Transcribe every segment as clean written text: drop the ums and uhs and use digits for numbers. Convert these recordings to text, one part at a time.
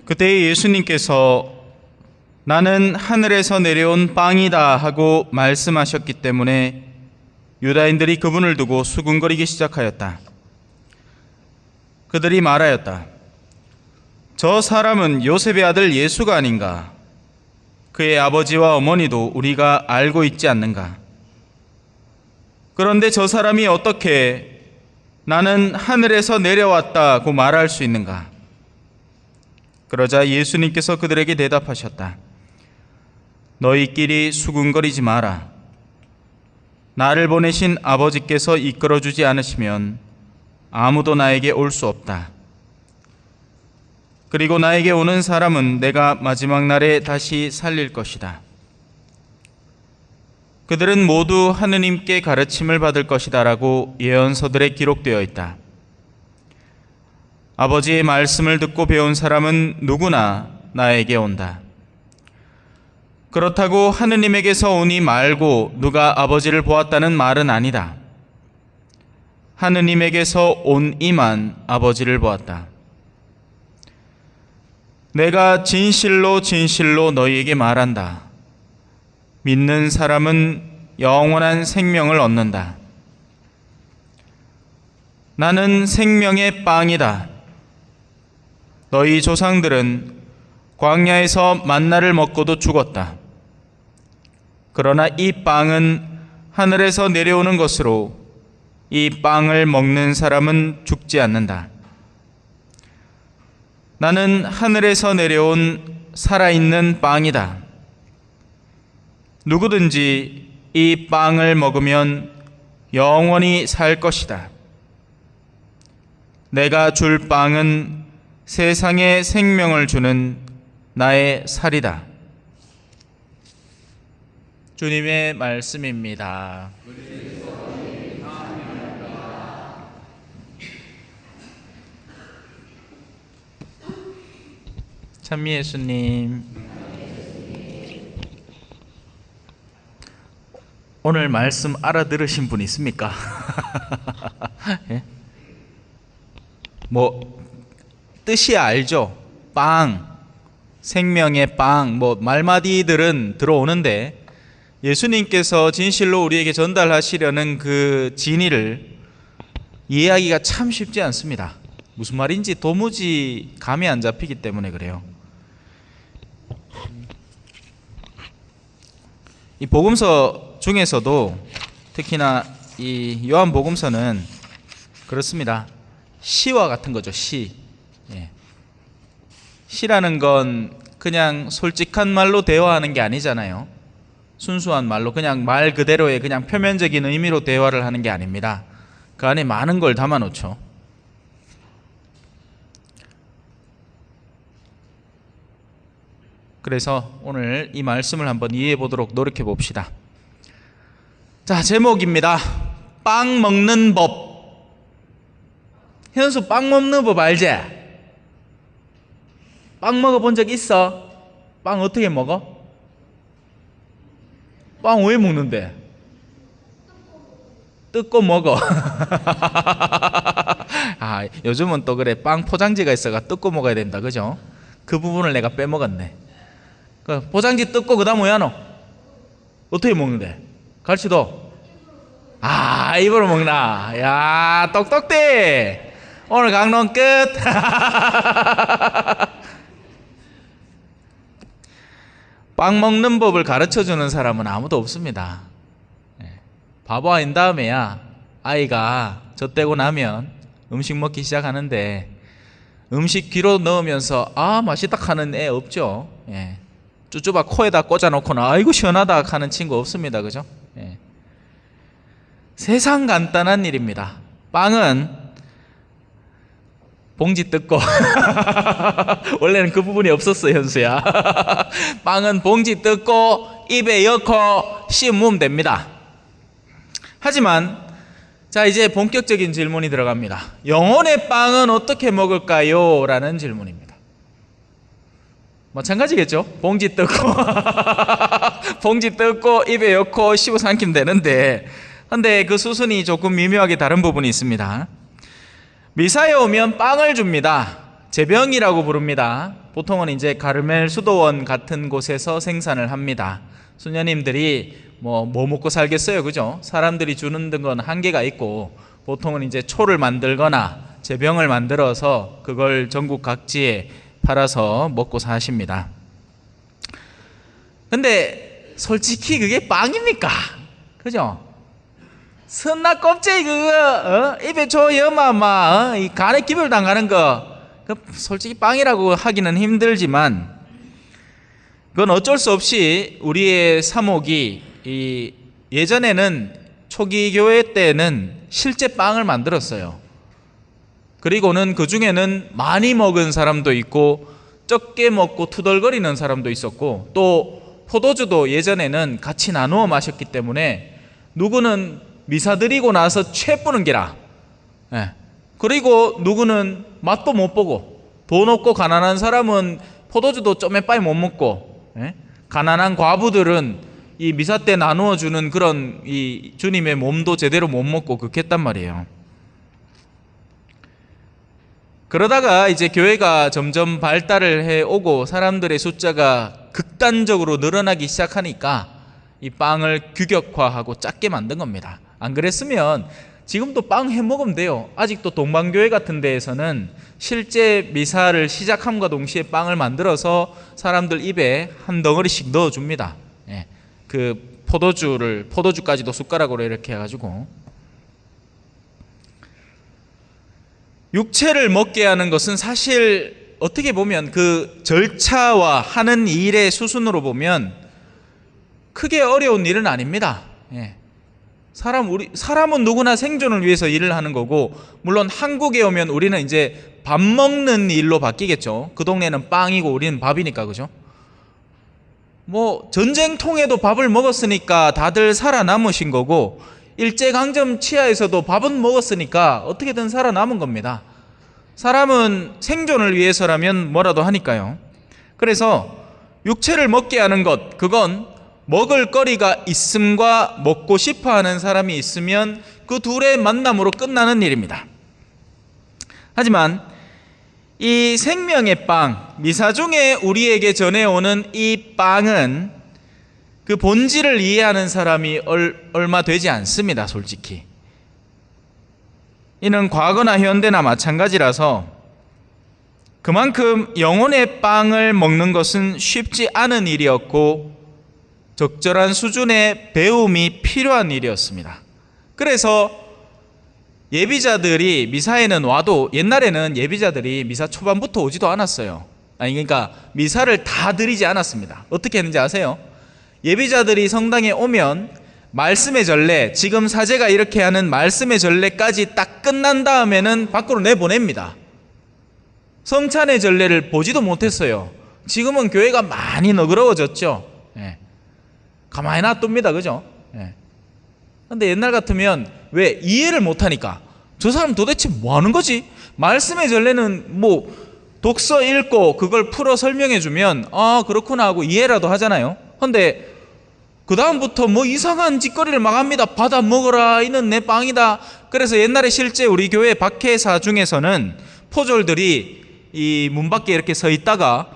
그때 예수님께서 나는 하늘에서 내려온 빵이다 하고 말씀하셨기 때문에 유다인들이 그분을 두고 수군거리기 시작하였다. 그들이 말하였다. 저 사람은 요셉의 아들 예수가 아닌가? 그의 아버지와 어머니도 우리가 알고 있지 않는가? 그런데 저 사람이 어떻게 나는 하늘에서 내려왔다고 말할 수 있는가? 그러자 예수님께서 그들에게 대답하셨다. 너희끼리 수군거리지 마라. 나를 보내신 아버지께서 이끌어주지 않으시면 아무도 나에게 올 수 없다. 그리고 나에게 오는 사람은 내가 마지막 날에 다시 살릴 것이다. 그들은 모두 하느님께 가르침을 받을 것이다 라고 예언서들에 기록되어 있다. 아버지의 말씀을 듣고 배운 사람은 누구나 나에게 온다. 그렇다고 하느님에게서 오니 말고 누가 아버지를 보았다는 말은 아니다. 하느님에게서 온 이만 아버지를 보았다. 내가 진실로 진실로 너희에게 말한다. 믿는 사람은 영원한 생명을 얻는다. 나는 생명의 빵이다. 너희 조상들은 광야에서 만나를 먹고도 죽었다. 그러나 이 빵은 하늘에서 내려오는 것으로 이 빵을 먹는 사람은 죽지 않는다. 나는 하늘에서 내려온 살아있는 빵이다. 누구든지 이 빵을 먹으면 영원히 살 것이다. 내가 줄 빵은 세상에 생명을 주는 나의 살이다. 주님의 말씀입니다. 찬미 예수님, 오늘 말씀 알아들으신 분 있습니까? 예? 뜻이 알죠? 빵, 생명의 빵, 말마디들은 들어오는데 예수님께서 진실로 우리에게 전달하시려는 그 진의를 이해하기가 참 쉽지 않습니다. 무슨 말인지 도무지 감이 안 잡히기 때문에 그래요. 이 복음서 중에서도 특히나 이 요한복음서는 그렇습니다. 시와 같은 거죠. 시. 예. 시라는 건 그냥 솔직한 말로 대화하는 게 아니잖아요. 순수한 말로 그냥 말 그대로의 그냥 표면적인 의미로 대화를 하는 게 아닙니다. 그 안에 많은 걸 담아 놓죠. 그래서 오늘 이 말씀을 한번 이해해 보도록 노력해 봅시다. 자, 제목입니다. 빵 먹는 법. 현수 빵 먹는 법 알지? 빵 먹어본 적 있어? 빵 어떻게 먹어? 빵 왜 먹는데? 뜯고 먹어. 요즘은 또 그래, 빵 포장지가 있어가 뜯고 먹어야 된다, 그죠? 그 부분을 내가 빼먹었네. 포장지 뜯고 그 다음 뭐야 너? 어떻게 먹는데? 갈치도? 입으로 먹나? 야, 똑똑대. 오늘 강론 끝. 빵 먹는 법을 가르쳐주는 사람은 아무도 없습니다. 바보 아닌 다음에야 아이가 젖대고 나면 음식 먹기 시작하는데 음식 귀로 넣으면서 맛있다 하는 애 없죠. 쭈쭈바 코에다 꽂아놓고는 아이고 시원하다 하는 친구 없습니다. 그죠? 세상 간단한 일입니다. 빵은 봉지 뜯고 원래는 그 부분이 없었어 현수야. 빵은 봉지 뜯고 입에 넣고 씹으면 됩니다. 하지만 자, 이제 본격적인 질문이 들어갑니다. 영혼의 빵은 어떻게 먹을까요? 라는 질문입니다. 마찬가지겠죠? 봉지 뜯고 봉지 뜯고 입에 넣고 씹어 삼키면 되는데, 근데 그 수순이 조금 미묘하게 다른 부분이 있습니다. 미사에 오면 빵을 줍니다. 제병이라고 부릅니다. 보통은 이제 가르멜 수도원 같은 곳에서 생산을 합니다. 수녀님들이 뭐 먹고 살겠어요, 그죠? 사람들이 주는 건 한계가 있고 보통은 이제 초를 만들거나 제병을 만들어서 그걸 전국 각지에 팔아서 먹고 사십니다. 근데 솔직히 그게 빵입니까? 그죠? 선나 껍데기 그거 입에 줘야마 이 간에 기별 당하는 거 그 솔직히 빵이라고 하기는 힘들지만 그건 어쩔 수 없이 우리의 사목이 예전에는 초기 교회 때는 실제 빵을 만들었어요. 그리고는 그 중에는 많이 먹은 사람도 있고 적게 먹고 투덜거리는 사람도 있었고 또 포도주도 예전에는 같이 나누어 마셨기 때문에 누구는 미사 드리고 나서 취해뿌는 게라. 그리고 누구는 맛도 못 보고 돈 없고 가난한 사람은 포도주도 좀 빨리 못 먹고 가난한 과부들은 이 미사 때 나누어 주는 그런 이 주님의 몸도 제대로 못 먹고 그랬단 말이에요. 그러다가 이제 교회가 점점 발달을 해 오고 사람들의 숫자가 극단적으로 늘어나기 시작하니까 이 빵을 규격화하고 작게 만든 겁니다. 안 그랬으면 지금도 빵 해 먹으면 돼요. 아직도 동방교회 같은 데에서는 실제 미사를 시작함과 동시에 빵을 만들어서 사람들 입에 한 덩어리씩 넣어줍니다. 그 포도주까지도 숟가락으로 이렇게 해가지고. 육체를 먹게 하는 것은 사실 어떻게 보면 그 절차와 하는 일의 수순으로 보면 크게 어려운 일은 아닙니다. 사람은 누구나 생존을 위해서 일을 하는 거고, 물론 한국에 오면 우리는 이제 밥 먹는 일로 바뀌겠죠. 그 동네는 빵이고 우리는 밥이니까, 그죠? 뭐 전쟁통에도 밥을 먹었으니까 다들 살아남으신 거고, 일제강점 치하에서도 밥은 먹었으니까 어떻게든 살아남은 겁니다. 사람은 생존을 위해서라면 뭐라도 하니까요. 그래서 육체를 먹게 하는 것, 그건 먹을 거리가 있음과 먹고 싶어하는 사람이 있으면 그 둘의 만남으로 끝나는 일입니다. 하지만 이 생명의 빵, 미사 중에 우리에게 전해오는 이 빵은 그 본질을 이해하는 사람이 얼마 되지 않습니다, 솔직히. 이는 과거나 현대나 마찬가지라서 그만큼 영혼의 빵을 먹는 것은 쉽지 않은 일이었고 적절한 수준의 배움이 필요한 일이었습니다. 그래서 예비자들이 미사에는 와도 옛날에는 예비자들이 미사 초반부터 오지도 않았어요. 그러니까 미사를 다 드리지 않았습니다. 어떻게 했는지 아세요? 예비자들이 성당에 오면 말씀의 전례, 지금 사제가 이렇게 하는 말씀의 전례까지 딱 끝난 다음에는 밖으로 내보냅니다. 성찬의 전례를 보지도 못했어요. 지금은 교회가 많이 너그러워졌죠. 가만히 놔둡니다, 그죠? 근데 옛날 같으면 왜 이해를 못하니까 저 사람 도대체 뭐 하는 거지? 말씀의 전례는 뭐 독서 읽고 그걸 풀어 설명해 주면 아 그렇구나 하고 이해라도 하잖아요. 근데 그 다음부터 뭐 이상한 짓거리를 막 합니다. 받아 먹어라, 이는 내 빵이다. 그래서 옛날에 실제 우리 교회 박해사 중에서는 포졸들이 이 문 밖에 이렇게 서 있다가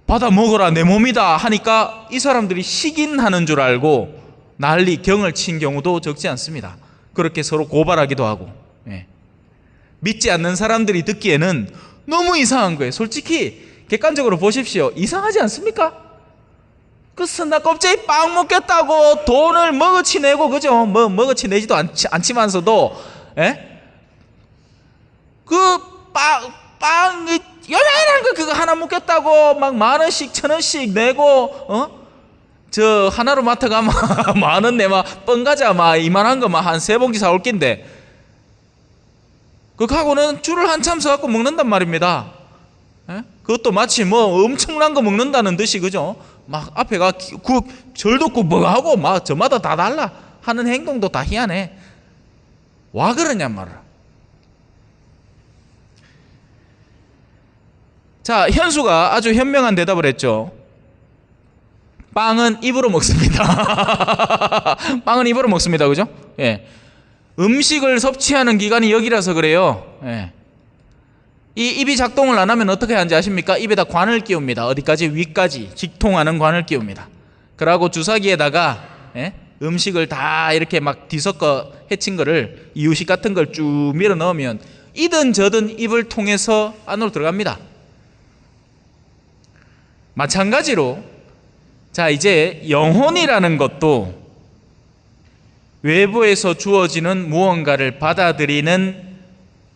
받아 먹어라, 내 몸이다 하니까 이 사람들이 식인하는 줄 알고 난리 경을 친 경우도 적지 않습니다. 그렇게 서로 고발하기도 하고. 믿지 않는 사람들이 듣기에는 너무 이상한 거예요. 솔직히 객관적으로 보십시오. 이상하지 않습니까? 그 선나 껍데기 빵 먹겠다고 돈을 먹어치 내고, 그죠? 뭐 먹어치 내지도 않지만서도 그 빵 요만한 거 그거 하나 먹겠다고 막 10,000원씩 1,000원씩 내고 저 하나로 마트 가면 만원 내마 뻥가자 막 이만한 거 막 한 3봉지 사올 낀데 그거 하고는 줄을 한참 서갖고 먹는단 말입니다. 그것도 마치 뭐 엄청난 거 먹는다는 듯이, 그죠? 막 앞에가 절도 뭐 하고 막 저마다 다 달라 하는 행동도 다 희한해. 와 그러냔 말이야. 자, 현수가 아주 현명한 대답을 했죠. 빵은 입으로 먹습니다. 빵은 입으로 먹습니다, 그죠? 음식을 섭취하는 기간이 여기라서 그래요. 이 입이 작동을 안 하면 어떻게 하는지 아십니까? 입에다 관을 끼웁니다. 어디까지? 위까지 직통하는 관을 끼웁니다. 그러고 주사기에다가 음식을 다 이렇게 막 뒤섞어 해친 거를, 이유식 같은 걸 쭉 밀어 넣으면 이든 저든 입을 통해서 안으로 들어갑니다. 마찬가지로 자, 이제 영혼이라는 것도 외부에서 주어지는 무언가를 받아들이는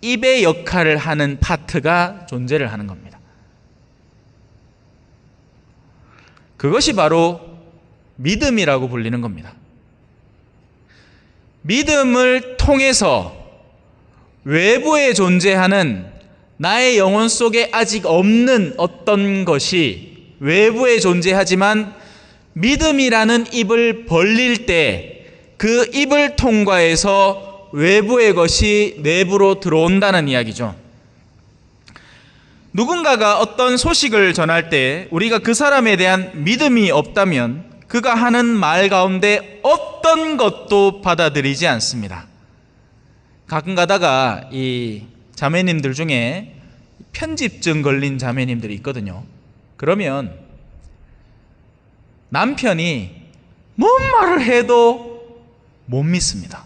입의 역할을 하는 파트가 존재를 하는 겁니다. 그것이 바로 믿음이라고 불리는 겁니다. 믿음을 통해서 외부에 존재하는 나의 영혼 속에 아직 없는 어떤 것이 외부에 존재하지만 믿음이라는 입을 벌릴 때 그 입을 통과해서 외부의 것이 내부로 들어온다는 이야기죠. 누군가가 어떤 소식을 전할 때 우리가 그 사람에 대한 믿음이 없다면 그가 하는 말 가운데 어떤 것도 받아들이지 않습니다. 가끔 가다가 이 자매님들 중에 편집증 걸린 자매님들이 있거든요. 그러면 남편이 뭔 말을 해도 못 믿습니다.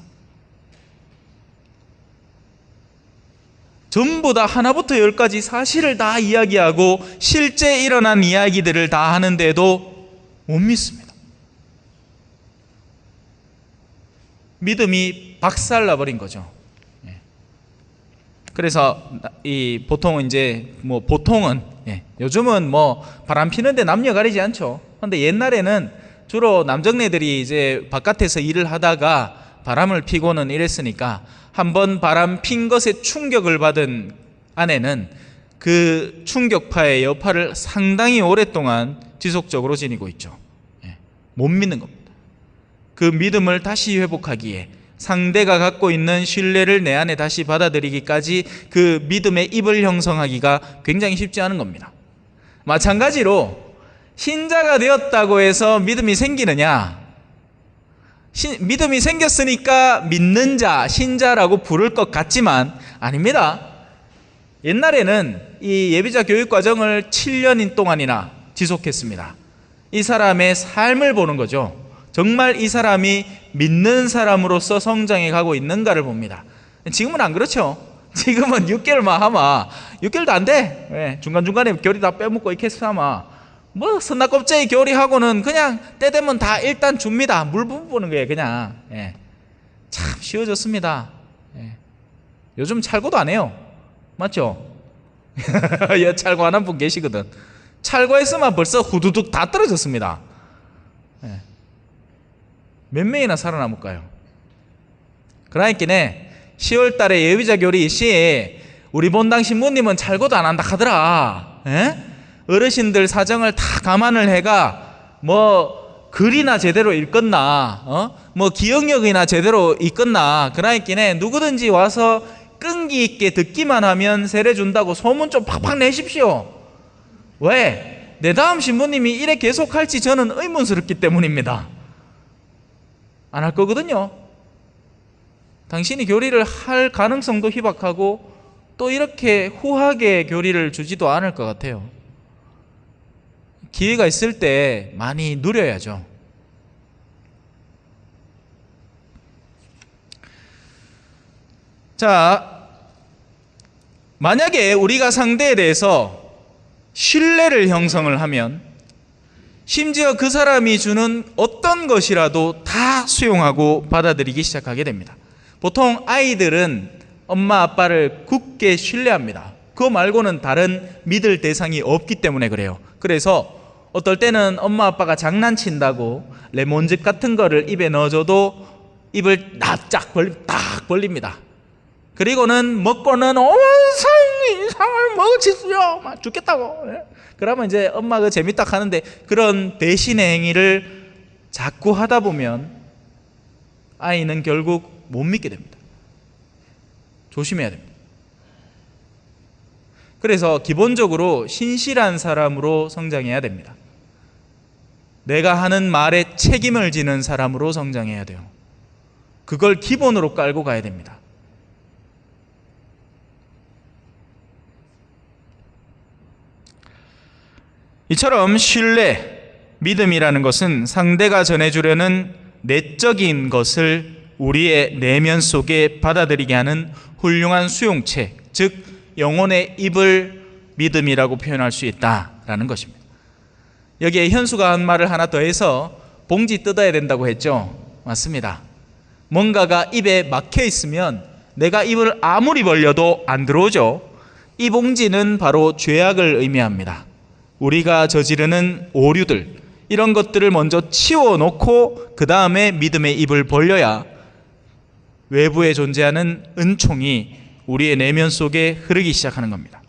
전부 다 하나부터 열까지 사실을 다 이야기하고 실제 일어난 이야기들을 다 하는데도 못 믿습니다. 믿음이 박살나버린 거죠. 그래서 이 보통은 이제 보통은 요즘은 바람 피는데 남녀 가리지 않죠. 그런데 옛날에는 주로 남정네들이 이제 바깥에서 일을 하다가 바람을 피고는 이랬으니까 한번 바람 핀 것에 충격을 받은 아내는 그 충격파의 여파를 상당히 오랫동안 지속적으로 지니고 있죠. 못 믿는 겁니다. 그 믿음을 다시 회복하기에 상대가 갖고 있는 신뢰를 내 안에 다시 받아들이기까지 그 믿음의 입을 형성하기가 굉장히 쉽지 않은 겁니다. 마찬가지로 신자가 되었다고 해서 믿음이 생기느냐? 믿음이 생겼으니까 믿는 자, 신자라고 부를 것 같지만 아닙니다. 옛날에는 이 예비자 교육 과정을 7년 동안이나 지속했습니다. 이 사람의 삶을 보는 거죠. 정말 이 사람이 믿는 사람으로서 성장해 가고 있는가를 봅니다. 지금은 안 그렇죠. 지금은 6개월만 하면 6개월도 안 돼. 중간중간에 교리 다 빼먹고 이렇게 하면 선나껍질 교리하고는 그냥 때 되면 다 일단 줍니다. 물 부어보는 거예요. 그냥. 참 쉬워졌습니다. 요즘 찰고도 안 해요. 맞죠? 찰고 안 한 분 계시거든. 찰고했으면 벌써 후두둑 다 떨어졌습니다. 몇 명이나 살아남을까요? 그러니까 10월 달에 예비자 교리 시에 우리 본당 신부님은 찰고도 안 한다 하더라. 어르신들 사정을 다 감안을 해가 글이나 제대로 읽었나, 기억력이나 제대로 읽었나. 그러니까 누구든지 와서 끈기 있게 듣기만 하면 세례 준다고 소문 좀 팍팍 내십시오. 왜? 내 다음 신부님이 이래 계속할지 저는 의문스럽기 때문입니다. 안 할 거거든요. 당신이 교리를 할 가능성도 희박하고 또 이렇게 후하게 교리를 주지도 않을 것 같아요. 기회가 있을 때 많이 누려야죠. 자, 만약에 우리가 상대에 대해서 신뢰를 형성을 하면 심지어 그 사람이 주는 어떤 것이라도 다 수용하고 받아들이기 시작하게 됩니다. 보통 아이들은 엄마 아빠를 굳게 신뢰합니다. 그거 말고는 다른 믿을 대상이 없기 때문에 그래요. 그래서 어떨 때는 엄마 아빠가 장난친다고 레몬즙 같은 거를 입에 넣어줘도 입을 납작 딱 벌립니다. 그리고는 먹고는 온 상을 먹으시죠. 막 죽겠다고. 그러면 이제 엄마가 재밌다 하는데 그런 배신의 행위를 자꾸 하다 보면 아이는 결국 못 믿게 됩니다. 조심해야 됩니다. 그래서 기본적으로 신실한 사람으로 성장해야 됩니다. 내가 하는 말에 책임을 지는 사람으로 성장해야 돼요. 그걸 기본으로 깔고 가야 됩니다. 이처럼 신뢰, 믿음이라는 것은 상대가 전해주려는 내적인 것을 우리의 내면 속에 받아들이게 하는 훌륭한 수용체, 즉 영혼의 입을 믿음이라고 표현할 수 있다라는 것입니다. 여기에 현수가 한 말을 하나 더해서 봉지 뜯어야 된다고 했죠. 맞습니다. 뭔가가 입에 막혀 있으면 내가 입을 아무리 벌려도 안 들어오죠. 이 봉지는 바로 죄악을 의미합니다. 우리가 저지르는 오류들, 이런 것들을 먼저 치워놓고 그 다음에 믿음의 입을 벌려야 외부에 존재하는 은총이 우리의 내면 속에 흐르기 시작하는 겁니다.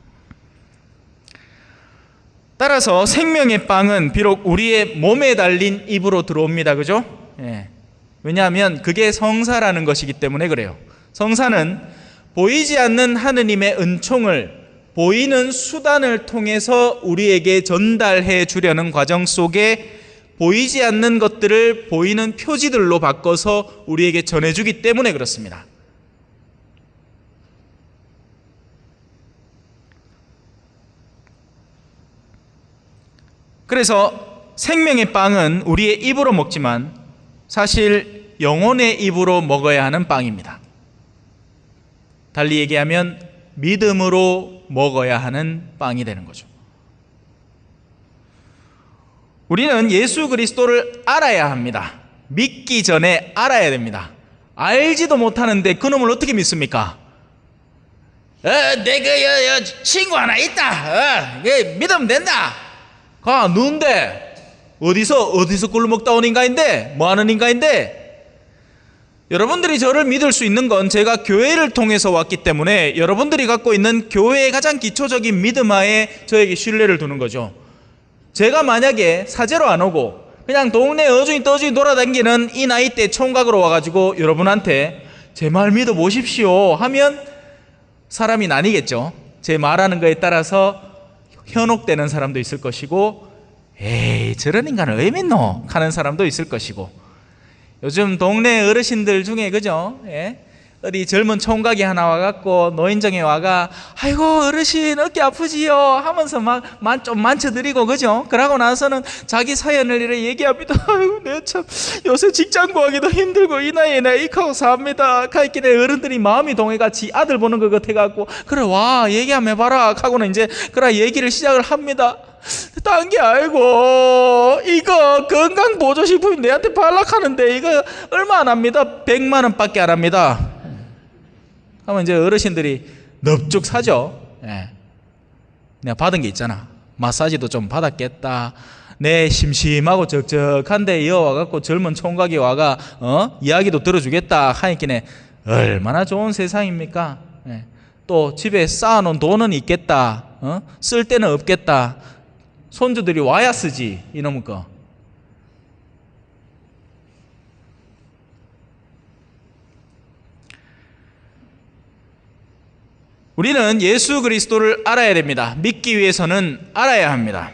따라서 생명의 빵은 비록 우리의 몸에 달린 입으로 들어옵니다. 그죠? 예. 왜냐하면 그게 성사라는 것이기 때문에 그래요. 성사는 보이지 않는 하느님의 은총을 보이는 수단을 통해서 우리에게 전달해 주려는 과정 속에 보이지 않는 것들을 보이는 표지들로 바꿔서 우리에게 전해주기 때문에 그렇습니다. 그래서 생명의 빵은 우리의 입으로 먹지만 사실 영혼의 입으로 먹어야 하는 빵입니다. 달리 얘기하면 믿음으로 먹어야 하는 빵이 되는 거죠. 우리는 예수 그리스도를 알아야 합니다. 믿기 전에 알아야 됩니다. 알지도 못하는데 그놈을 어떻게 믿습니까? 내가 친구 하나 있다. 믿으면 된다. 가 누군데? 어디서 꿀로 먹다 온 인간인데? 뭐 하는 인간인데? 여러분들이 저를 믿을 수 있는 건 제가 교회를 통해서 왔기 때문에 여러분들이 갖고 있는 교회의 가장 기초적인 믿음 하에 저에게 신뢰를 두는 거죠. 제가 만약에 사제로 안 오고 그냥 동네 어중이 떠중이 돌아다니는 이 나이 때 총각으로 와가지고 여러분한테 제 말 믿어보십시오 하면 사람이 나뉘겠죠. 제 말하는 거에 따라서 현혹되는 사람도 있을 것이고 에이 저런 인간을 왜 믿노? 하는 사람도 있을 것이고 요즘 동네 어르신들 중에 그죠? 예? 어디 젊은 총각이 하나 와갖고 노인정에 와가 아이고 어르신 어깨 아프지요 하면서 막 좀 만져드리고 그죠? 그러고 나서는 자기 사연을 이렇게 얘기합니다. 아이고 내가 참 요새 직장 구하기도 힘들고 이 나이에 내가 이하고 삽니다. 가있길래 어른들이 마음이 동해같이 아들 보는 것 같아갖고 그래 와 얘기 한번 해봐라 하고는 이제 그래 얘기를 시작을 합니다. 딴 게 아니고 이거 건강보조식품이 내한테 발락하는데 이거 얼마 안 합니다. 100만 원밖에 안 합니다. 하면 이제 어르신들이 넙죽 사죠. 예. 내가 받은 게 있잖아. 마사지도 좀 받았겠다. 내 심심하고 적적한데 이어와갖고 젊은 총각이 와가 이야기도 들어주겠다 하니까 얼마나 좋은 세상입니까? 예. 또 집에 쌓아놓은 돈은 있겠다. 쓸 데는 없겠다. 손주들이 와야 쓰지 이놈의 거. 우리는 예수 그리스도를 알아야 됩니다. 믿기 위해서는 알아야 합니다.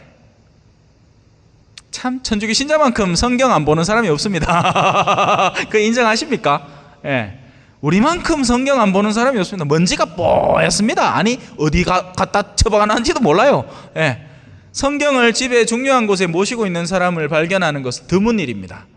참 천주교 신자만큼 성경 안 보는 사람이 없습니다. 그 인정하십니까? 예. 우리만큼 성경 안 보는 사람이 없습니다. 먼지가 뽀얗습니다. 아니 어디가 갖다 처박아놨는지도 몰라요. 예. 성경을 집에 중요한 곳에 모시고 있는 사람을 발견하는 것은 드문 일입니다.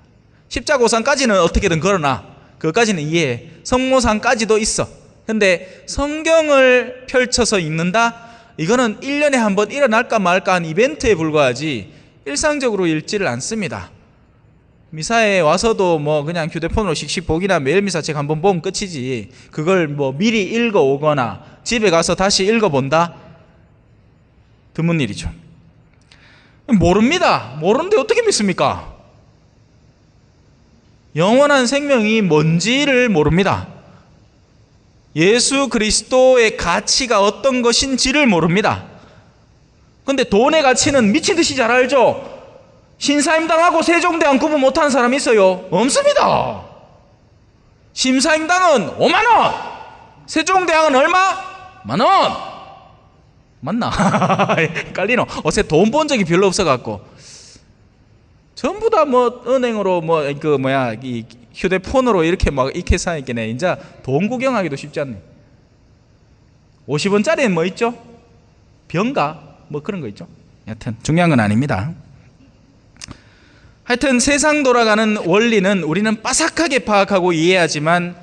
십자고상까지는 어떻게든 걸어놔. 그것까지는 이해해. 성모상까지도 있어. 근데 성경을 펼쳐서 읽는다? 이거는 1년에 한 번 일어날까 말까 한 이벤트에 불과하지 일상적으로 읽지를 않습니다. 미사에 와서도 뭐 그냥 휴대폰으로 씩씩 보기나 매일 미사책 한번 보면 끝이지 그걸 뭐 미리 읽어오거나 집에 가서 다시 읽어본다? 드문 일이죠. 모릅니다. 모르는데 어떻게 믿습니까? 영원한 생명이 뭔지를 모릅니다. 예수 그리스도의 가치가 어떤 것인지를 모릅니다. 그런데 돈의 가치는 미친 듯이 잘 알죠. 신사임당하고 세종대왕 구분 못하는 사람이 있어요? 없습니다. 신사임당은 5만원, 세종대왕은 얼마? 만원. 맞나? 헷갈리노. 어제 돈 본 적이 별로 없어갖고 전부 다 뭐 은행으로 이 휴대폰으로 이렇게 막 익혀 사니까 이제 돈 구경하기도 쉽지 않네. 50원짜리는 뭐 있죠? 병가 뭐 그런 거 있죠. 여튼 중요한 건 아닙니다. 하여튼 세상 돌아가는 원리는 우리는 빠삭하게 파악하고 이해하지만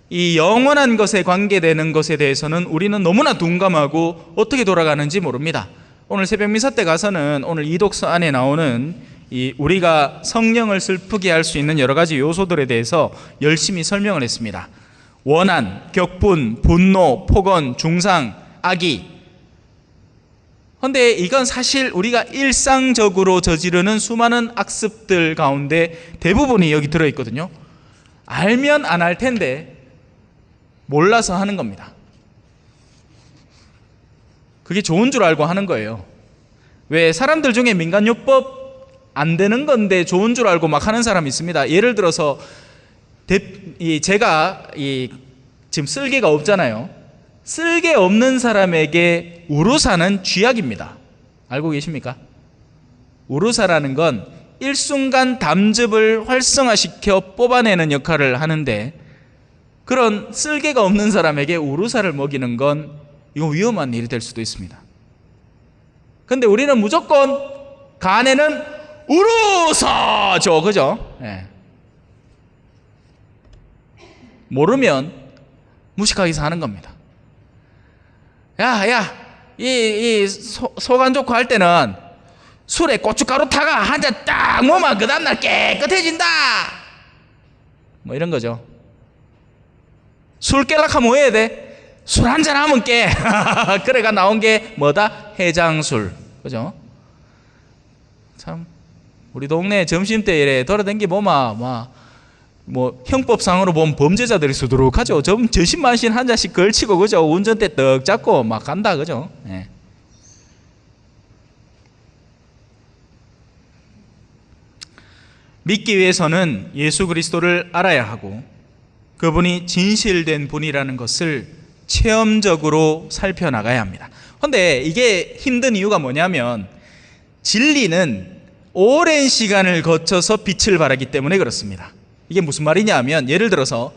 이 영원한 것에 관계되는 것에 대해서는 우리는 너무나 둔감하고 어떻게 돌아가는지 모릅니다. 오늘 새벽 미사 때 가서는 오늘 이독서 안에 나오는 이 우리가 성령을 슬프게 할 수 있는 여러 가지 요소들에 대해서 열심히 설명을 했습니다. 원한, 격분, 분노, 폭언, 중상, 악의. 그런데 이건 사실 우리가 일상적으로 저지르는 수많은 악습들 가운데 대부분이 여기 들어있거든요. 알면 안 할 텐데 몰라서 하는 겁니다. 그게 좋은 줄 알고 하는 거예요. 왜 사람들 중에 민간요법 안 되는 건데 좋은 줄 알고 막 하는 사람이 있습니다. 예를 들어서 제가 지금 쓸개가 없잖아요. 쓸개 없는 사람에게 우루사는 쥐약입니다. 알고 계십니까? 우루사라는 건 일순간 담즙을 활성화시켜 뽑아내는 역할을 하는데 그런 쓸개가 없는 사람에게 우루사를 먹이는 건 이거 위험한 일이 될 수도 있습니다. 근데 우리는 무조건 간에는 우루사죠, 그죠? 네. 모르면 무식하게 사는 겁니다. 속 안 좋고 할 때는 술에 고춧가루 타가 한 잔 딱 먹으면 그 다음날 깨끗해진다. 뭐 이런 거죠. 술 깰락하면 뭐 해야 돼? 술 한 잔 하면 깨. 그래가 나온 게 뭐다? 해장술. 그죠? 참 우리 동네 점심때 이래 돌아다니기 보면 뭐 형법상으로 보면 범죄자들이 수두룩하죠. 저신만신 한 잔씩 걸치고 그죠? 운전대 떡 잡고 막 간다 그죠? 네. 믿기 위해서는 예수 그리스도를 알아야 하고 그분이 진실된 분이라는 것을 체험적으로 살펴나가야 합니다. 그런데 이게 힘든 이유가 뭐냐면 진리는 오랜 시간을 거쳐서 빛을 발하기 때문에 그렇습니다. 이게 무슨 말이냐 하면 예를 들어서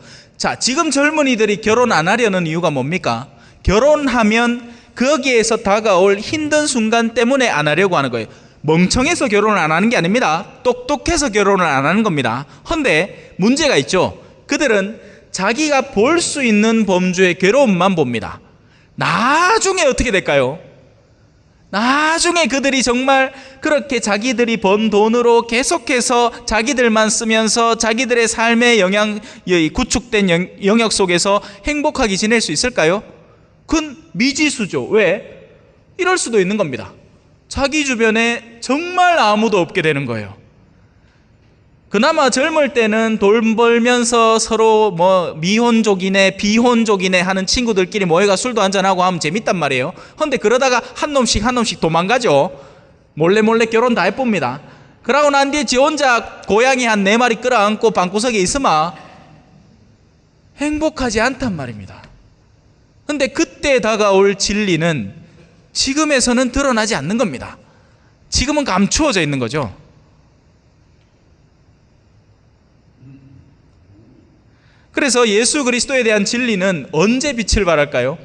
지금 젊은이들이 결혼 안 하려는 이유가 뭡니까? 결혼하면 거기에서 다가올 힘든 순간 때문에 안 하려고 하는 거예요. 멍청해서 결혼을 안 하는 게 아닙니다. 똑똑해서 결혼을 안 하는 겁니다. 그런데 문제가 있죠. 그들은 자기가 볼 수 있는 범주의 괴로움만 봅니다. 나중에 어떻게 될까요? 나중에 그들이 정말 그렇게 자기들이 번 돈으로 계속해서 자기들만 쓰면서 자기들의 삶의 구축된 영역 속에서 행복하게 지낼 수 있을까요? 그건 미지수죠. 왜? 이럴 수도 있는 겁니다. 자기 주변에 정말 아무도 없게 되는 거예요. 그나마 젊을 때는 돈 벌면서 서로 미혼족이네 비혼족이네 하는 친구들끼리 모여가 술도 한잔하고 하면 재밌단 말이에요. 그런데 그러다가 한 놈씩 도망가죠. 몰래 결혼 다 해봅니다. 그러고 난 뒤에 지 혼자 고양이 한 4마리 끌어안고 방구석에 있으면 행복하지 않단 말입니다. 그런데 그때 다가올 진리는 지금에서는 드러나지 않는 겁니다. 지금은 감추어져 있는 거죠. 그래서 예수 그리스도에 대한 진리는 언제 빛을 발할까요?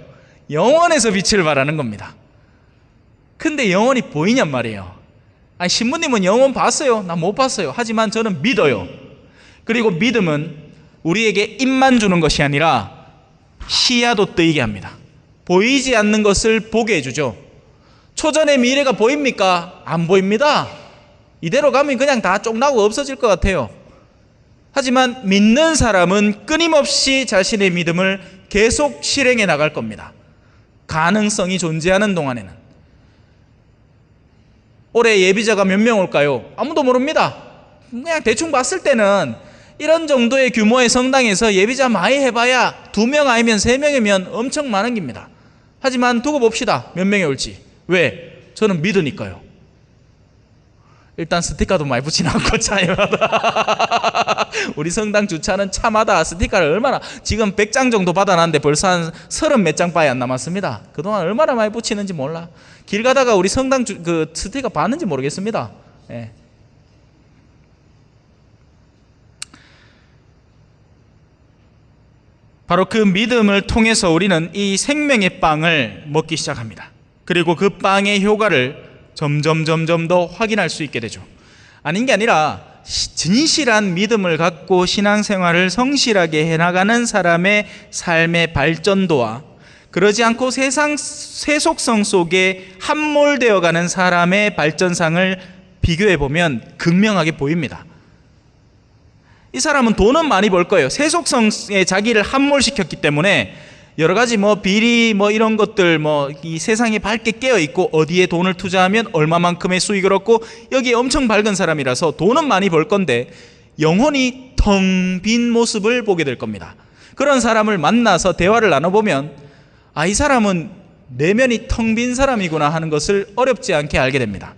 영원에서 빛을 발하는 겁니다. 근데 영원이 보이냔 말이에요. 아니 신부님은 영원 봤어요? 나 못 봤어요. 하지만 저는 믿어요. 그리고 믿음은 우리에게 힘만 주는 것이 아니라 시야도 뜨이게 합니다. 보이지 않는 것을 보게 해주죠. 초전의 미래가 보입니까? 안 보입니다. 이대로 가면 그냥 다 쪽나고 없어질 것 같아요. 하지만 믿는 사람은 끊임없이 자신의 믿음을 계속 실행해 나갈 겁니다. 가능성이 존재하는 동안에는. 올해 예비자가 몇 명 올까요? 아무도 모릅니다. 그냥 대충 봤을 때는 이런 정도의 규모의 성당에서 예비자 많이 해봐야 2명 아니면 3명이면 엄청 많은 겁니다. 하지만 두고 봅시다. 몇 명이 올지. 왜? 저는 믿으니까요. 일단 스티커도 많이 붙이지 않고 차마다 우리 성당 주차는 차마다 스티커를 얼마나 지금 100장 정도 받아놨는데 벌써 한 30 몇 장밖에 안 남았습니다. 그동안 얼마나 많이 붙이는지 몰라. 길 가다가 우리 성당 그 스티커 봤는지 모르겠습니다. 예. 바로 그 믿음을 통해서 우리는 이 생명의 빵을 먹기 시작합니다. 그리고 그 빵의 효과를 점점 더 확인할 수 있게 되죠. 아닌 게 아니라 진실한 믿음을 갖고 신앙생활을 성실하게 해나가는 사람의 삶의 발전도와 그러지 않고 세상 세속성 속에 함몰되어가는 사람의 발전상을 비교해보면 극명하게 보입니다. 이 사람은 돈은 많이 벌 거예요. 세속성에 자기를 함몰시켰기 때문에 여러 가지 비리 이런 것들 이 세상에 밝게 깨어 있고 어디에 돈을 투자하면 얼마만큼의 수익을 얻고 여기에 엄청 밝은 사람이라서 돈은 많이 벌 건데 영혼이 텅 빈 모습을 보게 될 겁니다. 그런 사람을 만나서 대화를 나눠보면 이 사람은 내면이 텅 빈 사람이구나 하는 것을 어렵지 않게 알게 됩니다.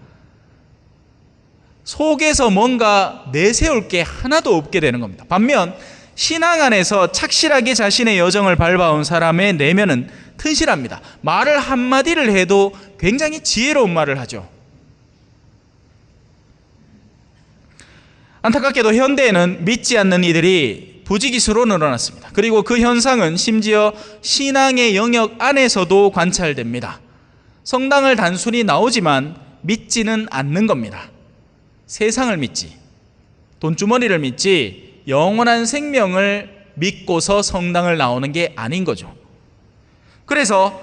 속에서 뭔가 내세울 게 하나도 없게 되는 겁니다. 반면 신앙 안에서 착실하게 자신의 여정을 밟아온 사람의 내면은 튼실합니다. 말을 한마디를 해도 굉장히 지혜로운 말을 하죠. 안타깝게도 현대에는 믿지 않는 이들이 부지기수로 늘어났습니다. 그리고 그 현상은 심지어 신앙의 영역 안에서도 관찰됩니다. 성당을 단순히 나오지만 믿지는 않는 겁니다. 세상을 믿지, 돈주머니를 믿지 영원한 생명을 믿고서 성당을 나오는 게 아닌 거죠. 그래서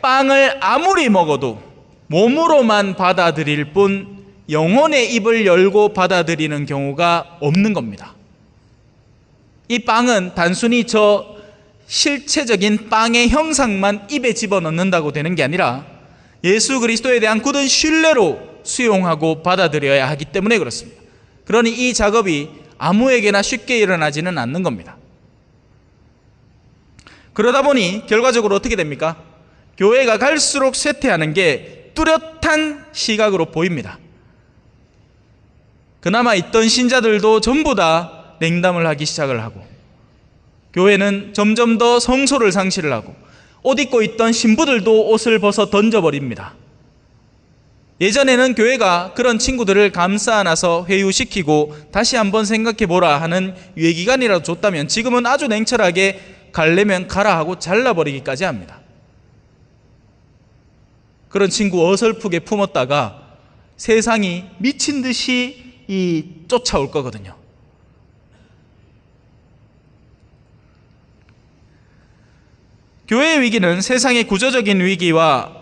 빵을 아무리 먹어도 몸으로만 받아들일 뿐 영혼의 입을 열고 받아들이는 경우가 없는 겁니다. 이 빵은 단순히 저 실체적인 빵의 형상만 입에 집어넣는다고 되는 게 아니라 예수 그리스도에 대한 굳은 신뢰로 수용하고 받아들여야 하기 때문에 그렇습니다. 그러니 이 작업이 아무에게나 쉽게 일어나지는 않는 겁니다. 그러다 보니 결과적으로 어떻게 됩니까? 교회가 갈수록 쇠퇴하는 게 뚜렷한 시각으로 보입니다. 그나마 있던 신자들도 전부 다 냉담을 하기 시작을 하고 교회는 점점 더 성소를 상실을 하고 옷 입고 있던 신부들도 옷을 벗어 던져버립니다. 예전에는 교회가 그런 친구들을 감싸 안아서 회유시키고 다시 한번 생각해보라 하는 유예기간이라도 줬다면 지금은 아주 냉철하게 가려면 가라 하고 잘라버리기까지 합니다. 그런 친구 어설프게 품었다가 세상이 미친 듯이 쫓아올 거거든요. 교회의 위기는 세상의 구조적인 위기와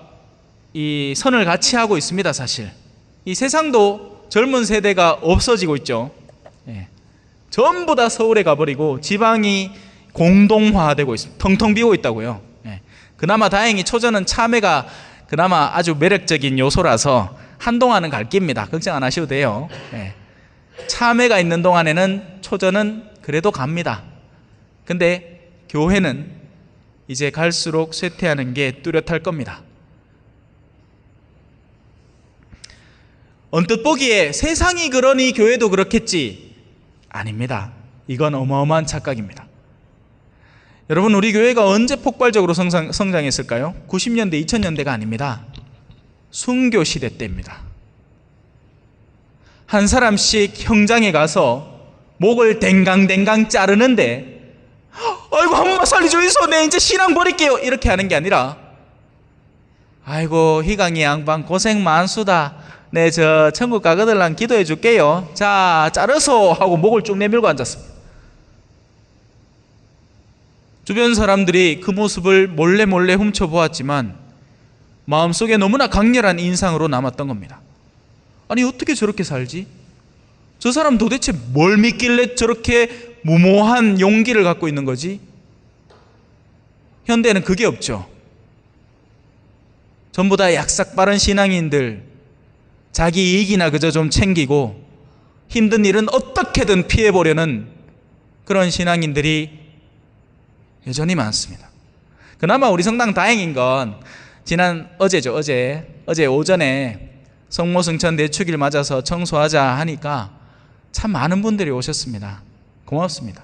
이 선을 같이 하고 있습니다. 사실 이 세상도 젊은 세대가 없어지고 있죠. 전부 다 서울에 가버리고 지방이 공동화되고 있습니다. 텅텅 비고 있다고요. 그나마 다행히 초전은 참외가 그나마 아주 매력적인 요소라서 한동안은 갈 깁니다. 걱정 안 하셔도 돼요. 참외가 있는 동안에는 초전은 그래도 갑니다. 근데 교회는 이제 갈수록 쇠퇴하는 게 뚜렷할 겁니다. 언뜻 보기에 세상이 그러니 교회도 그렇겠지. 아닙니다. 이건 어마어마한 착각입니다. 여러분, 우리 교회가 언제 폭발적으로 성장했을까요? 90년대, 2000년대가 아닙니다. 순교 시대 때입니다. 한 사람씩 형장에 가서 목을 댕강댕강 자르는데 아이고 한 번만 살려줘서 내 이제 신앙 버릴게요 이렇게 하는 게 아니라 아이고 희강이 양반 고생 많수다. 네, 저 천국 가거들랑 기도해 줄게요. 자, 자르소 하고 목을 쭉 내밀고 앉았습니다. 주변 사람들이 그 모습을 몰래 훔쳐보았지만 마음속에 너무나 강렬한 인상으로 남았던 겁니다. 아니 어떻게 저렇게 살지? 저 사람 도대체 뭘 믿길래 저렇게 무모한 용기를 갖고 있는 거지? 현대는 그게 없죠. 전부 다 약삭 빠른 신앙인들, 자기 이익이나 그저 좀 챙기고 힘든 일은 어떻게든 피해보려는 그런 신앙인들이 여전히 많습니다. 그나마 우리 성당 다행인 건 어제 오전에 성모승천 대축일 맞아서 청소하자 하니까 참 많은 분들이 오셨습니다. 고맙습니다.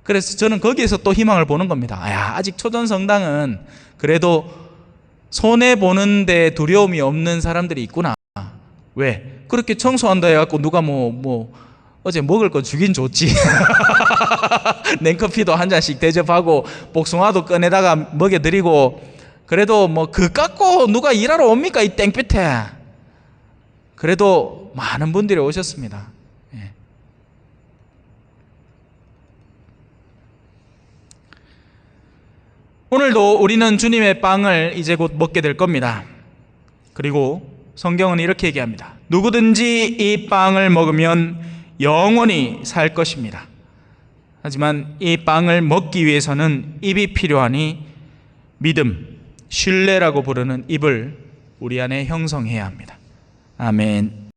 그래서 저는 거기에서 또 희망을 보는 겁니다. 아직 초전 성당은 그래도 손해보는데 두려움이 없는 사람들이 있구나. 왜? 그렇게 청소한다 해갖고 누가 어제 먹을 거 주긴 줬지. 냉커피도 한 잔씩 대접하고 복숭아도 꺼내다가 먹여드리고 그래도 뭐 그 깎고 누가 일하러 옵니까 이 땡볕에. 그래도 많은 분들이 오셨습니다. 예. 오늘도 우리는 주님의 빵을 이제 곧 먹게 될 겁니다. 그리고 성경은 이렇게 얘기합니다. 누구든지 이 빵을 먹으면 영원히 살 것입니다. 하지만 이 빵을 먹기 위해서는 입이 필요하니 믿음, 신뢰라고 부르는 입을 우리 안에 형성해야 합니다. 아멘.